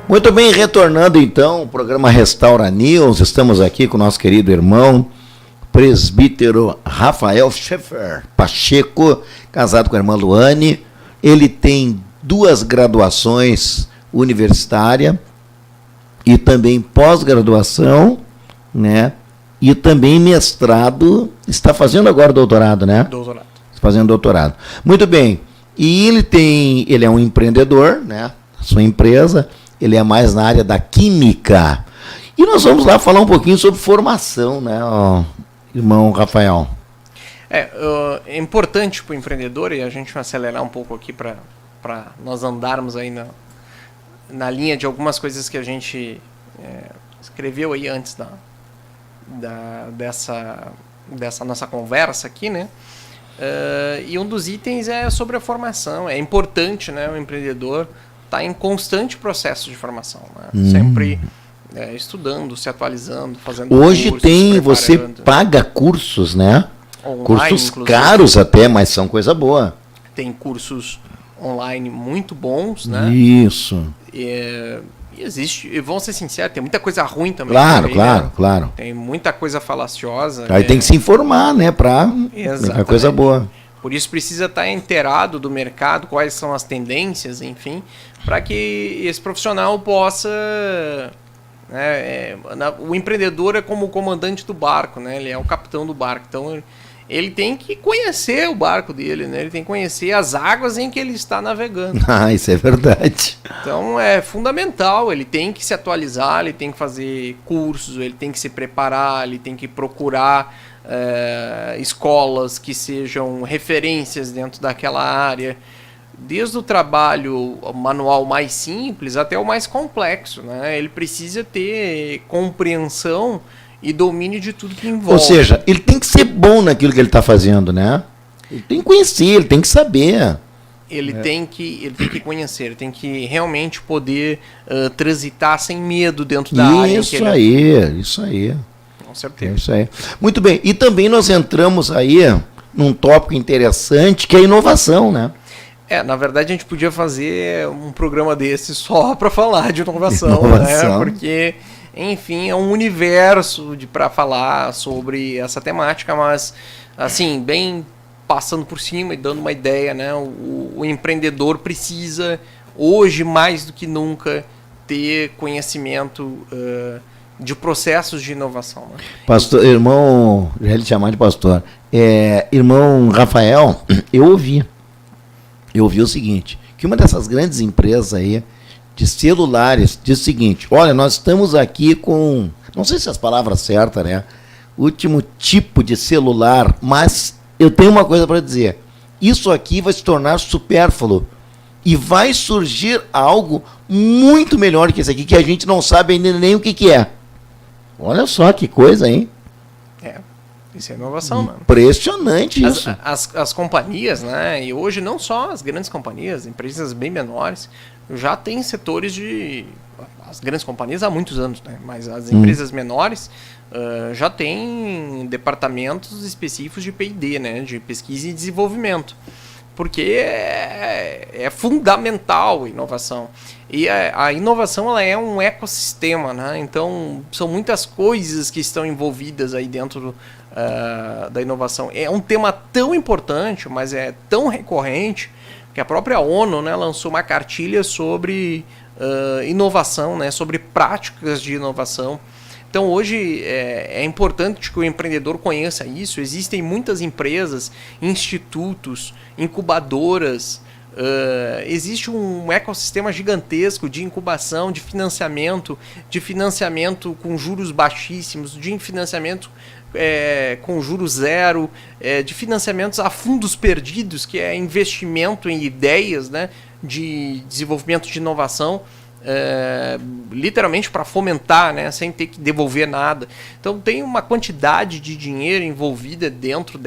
S1: Muito bem, retornando então o programa Restaura News, estamos aqui com o nosso querido irmão, presbítero Rafael Schaeffer Pacheco, casado com a irmã Luane. Ele tem 2 graduações universitárias e também pós-graduação, né? E também mestrado, está fazendo agora doutorado, né?
S2: Doutorado.
S1: Fazendo doutorado. Muito bem. E ele é um empreendedor, né? Sua empresa. Ele é mais na área da química. E nós vamos lá falar um pouquinho sobre formação, né, irmão Rafael?
S2: É importante para o empreendedor, e a gente vai acelerar um pouco aqui para nós andarmos aí na linha de algumas coisas que a gente escreveu aí antes dessa nossa conversa aqui, né? E um dos itens é sobre a formação. É importante, né, o empreendedor está em constante processo de formação, né? Sempre estudando, se atualizando, fazendo
S1: hoje
S2: cursos,
S1: você paga cursos, né?
S2: Online,
S1: cursos
S2: inclusive.
S1: Caros até, mas são coisa boa.
S2: Tem cursos online muito bons, né?
S1: Isso.
S2: E existe, e vamos ser sinceros, tem muita coisa ruim também.
S1: Claro, claro.
S2: Tem muita coisa falaciosa.
S1: Aí tem que se informar, né, para a coisa boa.
S2: Por isso precisa estar inteirado do mercado, quais são as tendências, enfim, para que esse profissional possa... o empreendedor é como o comandante do barco, né? Ele é o capitão do barco. Então, ele tem que conhecer o barco dele, né? Ele tem que conhecer as águas em que ele está navegando.
S1: Isso é verdade.
S2: Então, é fundamental. Ele tem que se atualizar, ele tem que fazer cursos, ele tem que se preparar, ele tem que procurar escolas que sejam referências dentro daquela área. Desde o trabalho manual mais simples até o mais complexo, né? Ele precisa ter compreensão e domínio de tudo que envolve.
S1: Ou seja, ele tem que ser bom naquilo que ele está fazendo, né? Ele tem que conhecer, ele tem que saber.
S2: Ele tem que conhecer, ele tem que realmente poder transitar sem medo dentro da área.
S1: Isso aí.
S2: Com certeza.
S1: Isso aí. Muito bem. E também nós entramos aí num tópico interessante que é a inovação, né?
S2: Na verdade a gente podia fazer um programa desse só para falar de inovação, né? Porque, enfim, é um universo para falar sobre essa temática, mas, assim, bem passando por cima e dando uma ideia, né? O empreendedor precisa, hoje mais do que nunca, ter conhecimento de processos de inovação. Né?
S1: Pastor, irmão, já ele chamar de pastor, irmão Rafael, eu ouvi o seguinte, que uma dessas grandes empresas aí de celulares diz o seguinte: olha, nós estamos aqui com, não sei se as palavras certas, né? Último tipo de celular, mas eu tenho uma coisa para dizer. Isso aqui vai se tornar supérfluo e vai surgir algo muito melhor que esse aqui, que a gente não sabe ainda nem o que é. Olha só que coisa, hein?
S2: Isso é inovação, mano.
S1: Impressionante isso.
S2: As companhias, né? E hoje não só as grandes companhias, empresas bem menores, já tem setores de... As grandes companhias há muitos anos, né? Mas as empresas menores já têm departamentos específicos de P&D, né? De pesquisa e desenvolvimento. Porque é fundamental a inovação. E a inovação ela é um ecossistema, né? Então, são muitas coisas que estão envolvidas aí dentro da inovação. É um tema tão importante, mas é tão recorrente, que a própria ONU, né, lançou uma cartilha sobre inovação, né, sobre práticas de inovação. Então, hoje é importante que o empreendedor conheça isso. Existem muitas empresas, institutos, incubadoras. Existe um ecossistema gigantesco de incubação, de financiamento com juros baixíssimos, de financiamento com juros zero, de financiamentos a fundos perdidos, que é investimento em ideias, né, de desenvolvimento de inovação, literalmente para fomentar, né, sem ter que devolver nada. Então tem uma quantidade de dinheiro envolvida dentro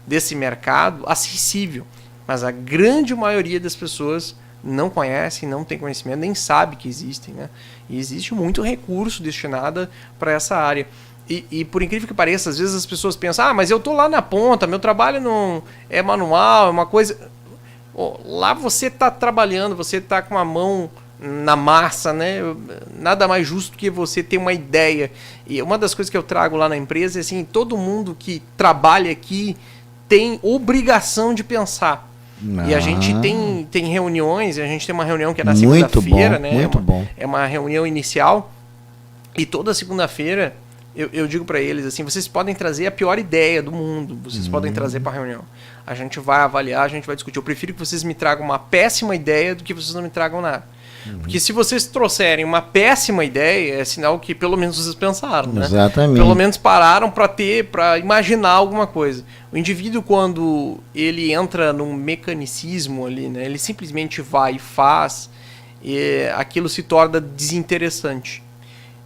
S2: desse mercado acessível. Mas a grande maioria das pessoas não conhece, não tem conhecimento, nem sabe que existem, né? E existe muito recurso destinado para essa área. E por incrível que pareça, às vezes as pessoas pensam: mas eu estou lá na ponta, meu trabalho não é manual, é uma coisa... Lá você está trabalhando, você está com a mão na massa, né? Nada mais justo que você ter uma ideia. E uma das coisas que eu trago lá na empresa é assim: todo mundo que trabalha aqui tem obrigação de pensar. E a gente tem reuniões, a gente tem uma reunião que é na segunda-feira, né?
S1: Muito bom.
S2: É uma reunião inicial, e toda segunda-feira eu digo para eles assim: vocês podem trazer a pior ideia do mundo, vocês podem trazer para a reunião. A gente vai avaliar, a gente vai discutir. Eu prefiro que vocês me tragam uma péssima ideia do que vocês não me tragam nada. Porque se vocês trouxerem uma péssima ideia, é sinal que pelo menos vocês pensaram, né?
S1: Exatamente.
S2: Pelo menos pararam para imaginar alguma coisa. O indivíduo, quando ele entra num mecanicismo ali, né, ele simplesmente vai e faz, aquilo se torna desinteressante.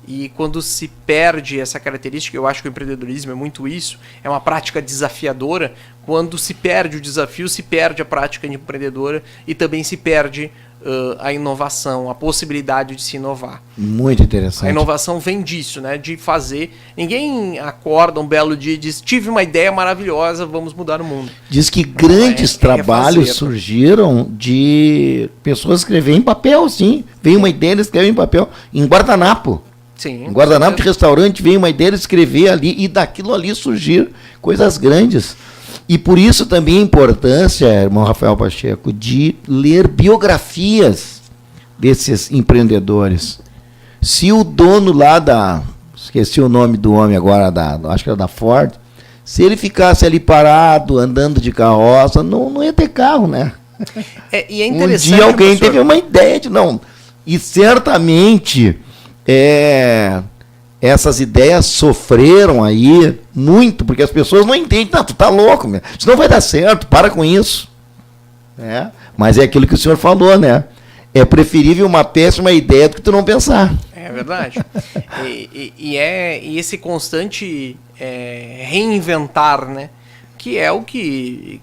S2: E quando se perde essa característica, eu acho que o empreendedorismo é muito isso, é uma prática desafiadora. Quando se perde o desafio, se perde a prática empreendedora e também se perde a inovação, a possibilidade de se inovar.
S1: Muito interessante.
S2: A inovação vem disso, né? De fazer... Ninguém acorda um belo dia e diz, tive uma ideia maravilhosa, vamos mudar o mundo.
S1: Diz que grandes trabalhos surgiram de pessoas escreverem em papel, sim. Vem uma ideia, eles escrevem em papel. Em guardanapo.
S2: Sim.
S1: Em guardanapo de restaurante, vem uma ideia, eles escrever ali e daquilo ali surgir coisas grandes. E por isso também a importância, irmão Rafael Pacheco, de ler biografias desses empreendedores. Se o dono lá esqueci o nome do homem agora, acho que era da Ford, se ele ficasse ali parado, andando de carroça, não ia ter carro, né?
S2: E é interessante...
S1: Um dia alguém teve uma ideia de não. E certamente essas ideias sofreram aí muito, porque as pessoas não entendem. Não, tu tá louco, meu. Isso não vai dar certo, para com isso. Mas é aquilo que o senhor falou, né? É preferível uma péssima ideia do que tu não pensar.
S2: É verdade. E esse constante reinventar, né? Que é o que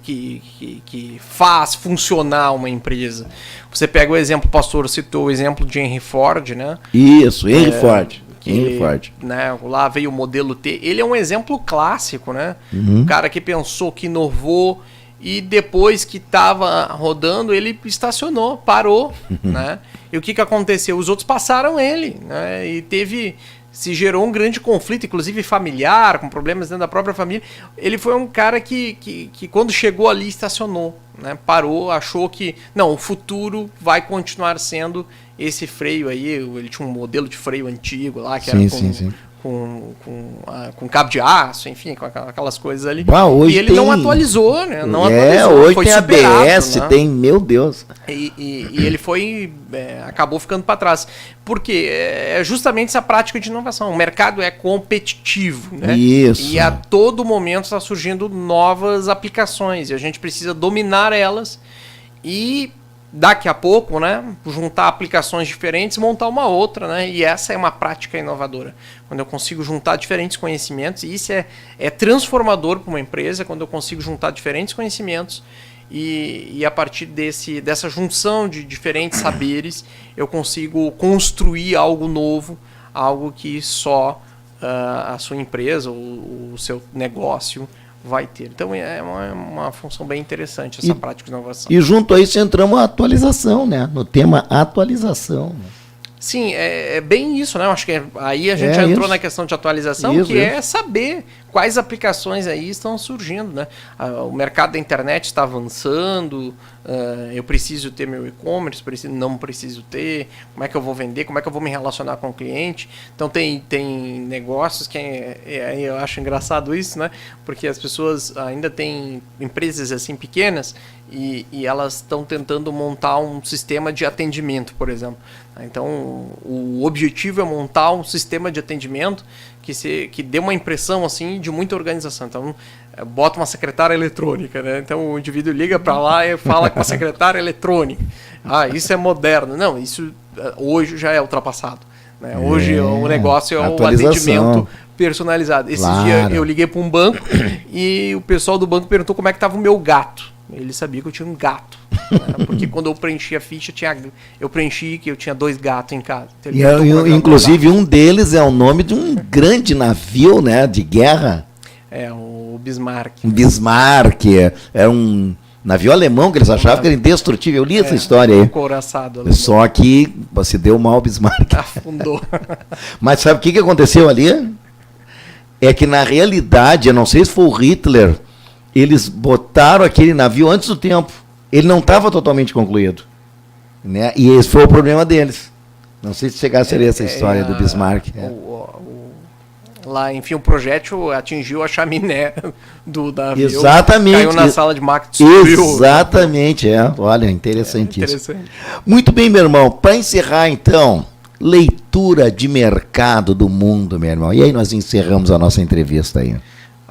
S2: faz funcionar uma empresa. Você pega o exemplo, o pastor citou o exemplo de Henry Ford, né?
S1: Isso, Henry Ford.
S2: Ford. Né, lá veio o modelo T. Ele é um exemplo clássico, né? Um cara que pensou, que inovou, e depois que estava rodando, ele estacionou, parou, né? E o que aconteceu? Os outros passaram ele, né? E se gerou um grande conflito, inclusive familiar, com problemas dentro da própria família. Ele foi um cara que quando chegou ali, estacionou, né? Parou, achou que, não, o futuro vai continuar sendo esse freio aí. Ele tinha um modelo de freio antigo lá, que era com cabo de aço, enfim, com aquelas coisas ali. E ele não atualizou, né? Não atualizou.
S1: Hoje
S2: foi
S1: tem
S2: superado,
S1: ABS,
S2: né?
S1: tem, meu Deus.
S2: E ele acabou ficando para trás. Por quê? É justamente essa prática de inovação. O mercado é competitivo, né?
S1: Isso.
S2: E a todo momento está surgindo novas aplicações. E a gente precisa dominar elas e daqui a pouco, né, juntar aplicações diferentes, montar uma outra, né? E essa é uma prática inovadora. Quando eu consigo juntar diferentes conhecimentos, e isso é transformador para uma empresa, quando eu consigo juntar diferentes conhecimentos e a partir dessa junção de diferentes saberes, eu consigo construir algo novo, algo que só a sua empresa, o seu negócio vai ter. Então é uma função bem interessante essa prática de inovação.
S1: E junto a isso entramos a atualização, né? No tema atualização.
S2: Sim, é bem isso, né? Eu acho que aí a gente já entrou na questão de atualização, é saber quais aplicações aí estão surgindo, né? O mercado da internet está avançando, eu preciso ter meu e-commerce, não preciso ter, como é que eu vou vender, como é que eu vou me relacionar com o cliente. Então tem negócios que eu acho engraçado isso, né? Porque as pessoas ainda têm empresas assim pequenas e elas estão tentando montar um sistema de atendimento, por exemplo. Então, o objetivo é montar um sistema de atendimento que dê uma impressão assim de muita organização. Então, bota uma secretária eletrônica, né? Então, o indivíduo liga para lá e fala com a secretária eletrônica. Isso é moderno. Não, isso hoje já é ultrapassado, né? Hoje o negócio é o atendimento personalizado. Esses dias eu liguei para um banco e o pessoal do banco perguntou como é que estava o meu gato. Ele sabia que eu tinha um gato, né? Porque quando eu preenchi a ficha, eu preenchi que eu tinha 2 gatos em casa. Então,
S1: inclusive, um deles é o nome de um grande navio, né, de guerra.
S2: É, o Bismarck.
S1: Bismarck, era um navio alemão que eles achavam que era indestrutível. Eu li essa história aí.
S2: Couraçado alemão.
S1: Só que se deu mal o Bismarck.
S2: Afundou.
S1: Mas sabe o que aconteceu ali? É que, na realidade, eu não sei se foi o Hitler, eles botaram aquele navio antes do tempo. Ele não estava totalmente concluído, né? E esse foi o problema deles. Não sei se chegasse a ler essa história do Bismarck.
S2: Lá, enfim, o projétil atingiu a chaminé do navio.
S1: Exatamente.
S2: Caiu na sala de máquina. Destruiu.
S1: Exatamente, Olha, interessantíssimo.
S2: Interessante.
S1: Muito bem, meu irmão. Para encerrar, então, leitura de mercado do mundo, meu irmão. E aí nós encerramos a nossa entrevista aí.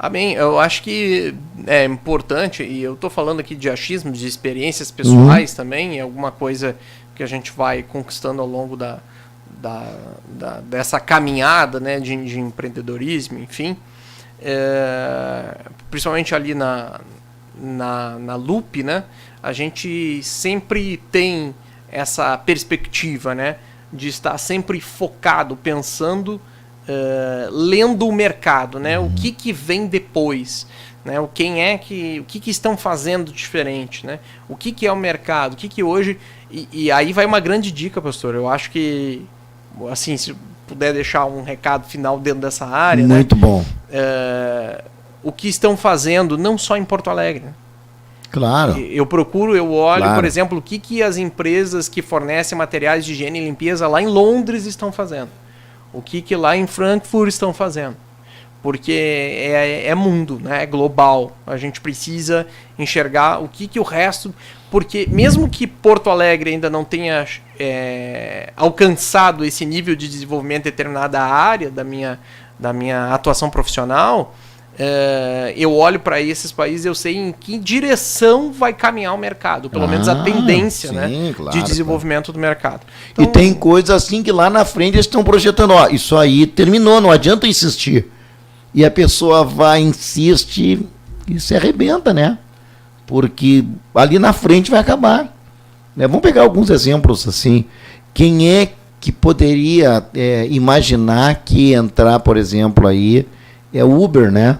S2: Bem, eu acho que é importante, e eu estou falando aqui de achismos, de experiências pessoais também, é alguma coisa que a gente vai conquistando ao longo dessa caminhada, né, de empreendedorismo, enfim. Principalmente ali na Loop, né, a gente sempre tem essa perspectiva, né? De estar sempre focado, pensando, lendo o mercado, né? O que vem depois, né? O que estão fazendo diferente, né? O que é o mercado, o que hoje... E aí vai uma grande dica, pastor. Eu acho que, assim, se puder deixar um recado final dentro dessa área,
S1: muito, né? Bom.
S2: O que estão fazendo, não só em Porto Alegre, né?
S1: Claro.
S2: Eu olho, claro, por exemplo, o que as empresas que fornecem materiais de higiene e limpeza lá em Londres estão fazendo. O que lá em Frankfurt estão fazendo. Porque é mundo, né? É global. A gente precisa enxergar o que o resto... Porque mesmo que Porto Alegre ainda não tenha alcançado esse nível de desenvolvimento em determinada área da minha atuação profissional, eu olho para esses países, eu sei em que direção vai caminhar o mercado, pelo menos a tendência, sim, né, claro, de desenvolvimento do mercado.
S1: Então, e tem coisas assim que lá na frente eles estão projetando, isso aí terminou, não adianta insistir. E a pessoa vai, insiste e se arrebenta, né? Porque ali na frente vai acabar. Né? Vamos pegar alguns exemplos assim. Quem é que poderia imaginar que entrar, por exemplo, aí é o Uber, né?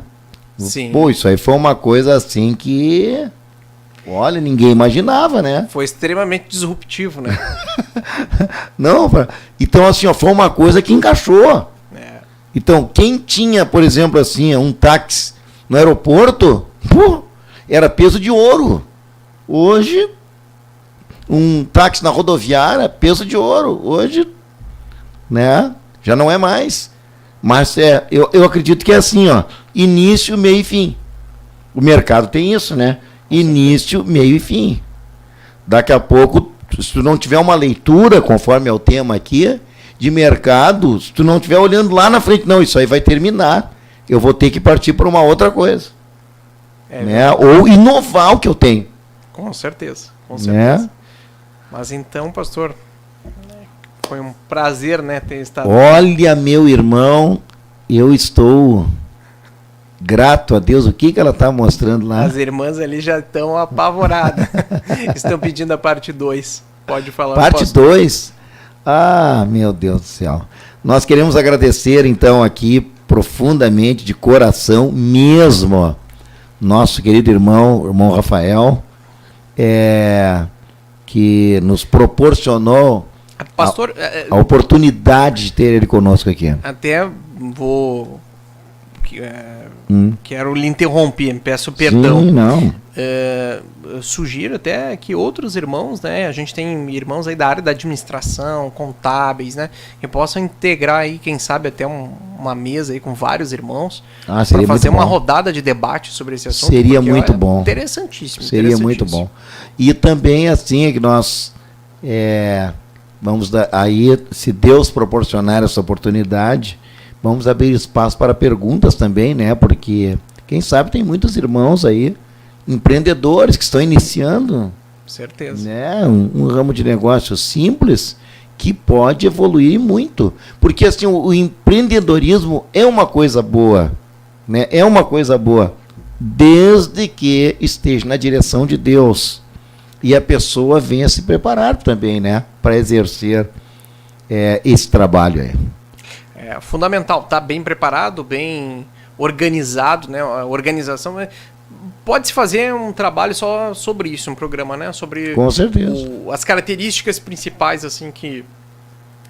S2: Sim.
S1: Pô, isso aí foi uma coisa assim que, olha, ninguém imaginava, né?
S2: Foi extremamente disruptivo, né?
S1: Não, então assim, foi uma coisa que encaixou. Então, quem tinha, por exemplo, assim, um táxi no aeroporto, era peso de ouro. Hoje, um táxi na rodoviária, peso de ouro. Hoje, né, já não é mais. Mas eu acredito que é assim, início, meio e fim. O mercado tem isso, né? Início, meio e fim. Daqui a pouco, se tu não tiver uma leitura, conforme é o tema aqui, de mercado, se tu não estiver olhando lá na frente, não, isso aí vai terminar. Eu vou ter que partir para uma outra coisa. Né? Ou inovar o que eu tenho.
S2: Com certeza, com certeza.
S1: Né?
S2: Mas então, pastor, foi um prazer, né, ter estado...
S1: Olha, meu irmão, eu estou grato a Deus. O que ela está mostrando lá?
S2: As irmãs ali já estão apavoradas. Estão pedindo a parte 2. Pode falar.
S1: Parte 2? Ah, meu Deus do céu. Nós queremos agradecer, então, aqui, profundamente, de coração mesmo, nosso querido irmão Rafael, que nos proporcionou
S2: pastor,
S1: a oportunidade de ter ele conosco aqui.
S2: Até vou... Quero lhe interromper, me peço perdão.
S1: Sim, não.
S2: Sugiro até que outros irmãos, né? A gente tem irmãos aí da área da administração, contábeis, né? Que possam integrar aí, quem sabe, até uma mesa aí com vários irmãos para fazer uma rodada de debate sobre esse assunto.
S1: Seria muito bom.
S2: Interessantíssimo.
S1: Seria muito bom. E também, assim, é que nós vamos aí, se Deus proporcionar essa oportunidade, vamos abrir espaço para perguntas também, né? Porque, quem sabe, tem muitos irmãos aí, empreendedores que estão iniciando.
S2: Certeza.
S1: Né? Um ramo de negócio simples que pode evoluir muito. Porque, assim, o empreendedorismo é uma coisa boa. Né? É uma coisa boa. Desde que esteja na direção de Deus. E a pessoa venha se preparar também, né? Para exercer esse trabalho aí.
S2: É fundamental, tá bem preparado, bem organizado, né? A organização pode-se fazer um trabalho só sobre isso, um programa, né? Sobre
S1: com certeza.
S2: As características principais assim que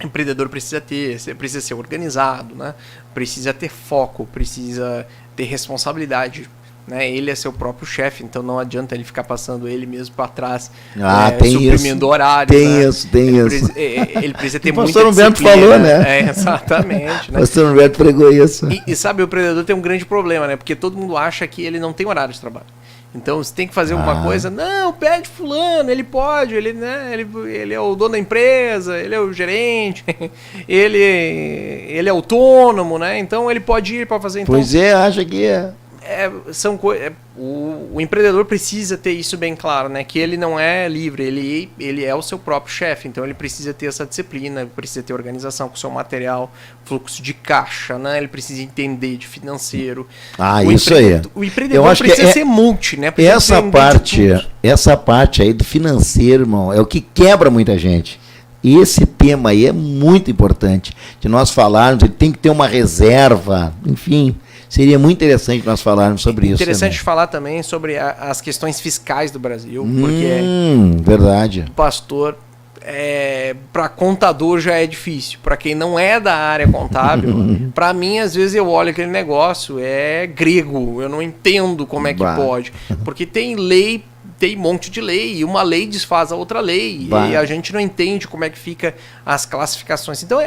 S2: o empreendedor precisa ter, precisa ser organizado, né? Precisa ter foco, precisa ter responsabilidade. Né? Ele é seu próprio chefe, então não adianta ele ficar passando ele mesmo para trás, suprimindo horários.
S1: Tem isso.
S2: Ele precisa ter muita disciplina.
S1: O pastor Humberto falou, né?
S2: Exatamente.
S1: Né? O pastor Humberto pregou isso.
S2: E sabe, o empreendedor tem um grande problema, né? Porque todo mundo acha que ele não tem horário de trabalho. Então, você tem que fazer alguma coisa, não, pede fulano, ele pode, ele é o dono da empresa, ele é o gerente, ele é autônomo, né? Então, ele pode ir para fazer... Então,
S1: pois acha que é...
S2: o empreendedor precisa ter isso bem claro, né? Que ele não é livre, ele é o seu próprio chefe, então ele precisa ter essa disciplina, precisa ter organização com o seu material, fluxo de caixa, né? Ele precisa entender de financeiro.
S1: Isso aí.
S2: O empreendedor precisa ser multi, né?
S1: Essa parte aí do financeiro, irmão, é o que quebra muita gente. E esse tema aí é muito importante de nós falarmos, ele tem que ter uma reserva, enfim. Seria muito interessante nós falarmos sobre isso.
S2: Interessante falar também sobre as questões fiscais do Brasil, porque
S1: verdade.
S2: O pastor, para contador já é difícil. Para quem não é da área contábil, para mim, às vezes eu olho aquele negócio, é grego, eu não entendo como é que pode. Porque tem lei, tem um monte de lei, e uma lei desfaz a outra lei, e a gente não entende como é que fica as classificações. Então,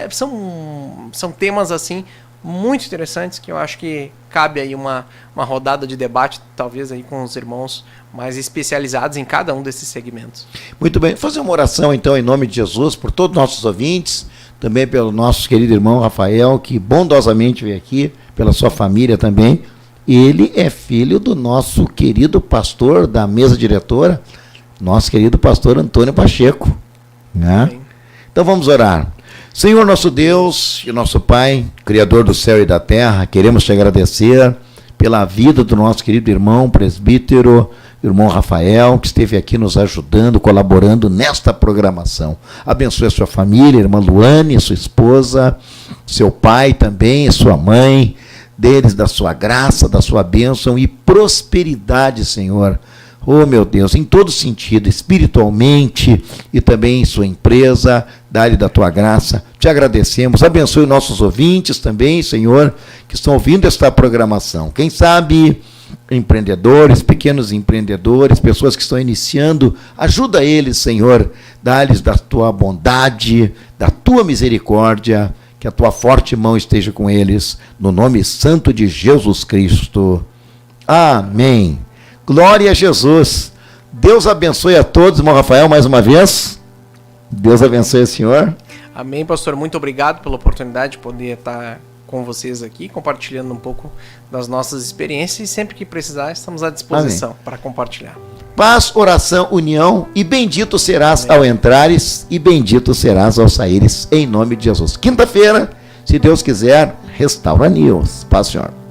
S2: são temas assim muito interessantes que eu acho que cabe aí uma rodada de debate, talvez aí com os irmãos mais especializados em cada um desses segmentos.
S1: Muito bem, fazer uma oração então em nome de Jesus por todos os nossos ouvintes, também pelo nosso querido irmão Rafael, que bondosamente veio aqui, pela sua família também. Ele é filho do nosso querido pastor da mesa diretora, nosso querido pastor Antônio Pacheco, né? Então vamos orar. Senhor nosso Deus e nosso Pai, Criador do céu e da terra, queremos te agradecer pela vida do nosso querido irmão, presbítero, irmão Rafael, que esteve aqui nos ajudando, colaborando nesta programação. Abençoe a sua família, irmã Luane, sua esposa, seu pai também, sua mãe, deles da sua graça, da sua bênção e prosperidade, Senhor. Oh, meu Deus, em todo sentido, espiritualmente e também em sua empresa, dá-lhe da tua graça. Te agradecemos. Abençoe nossos ouvintes também, Senhor, que estão ouvindo esta programação. Quem sabe, empreendedores, pequenos empreendedores, pessoas que estão iniciando, ajuda eles, Senhor, dá-lhes da tua bondade, da tua misericórdia, que a tua forte mão esteja com eles, no nome santo de Jesus Cristo. Amém. Glória a Jesus. Deus abençoe a todos, irmão Rafael, mais uma vez. Deus abençoe o senhor.
S2: Amém, pastor. Muito obrigado pela oportunidade de poder estar com vocês aqui, compartilhando um pouco das nossas experiências, e sempre que precisar, estamos à disposição para compartilhar.
S1: Paz, oração, união, e bendito serás ao entrares e bendito serás ao saíres, em nome de Jesus. Quinta-feira, se Deus quiser, Restaura News. Paz, senhor.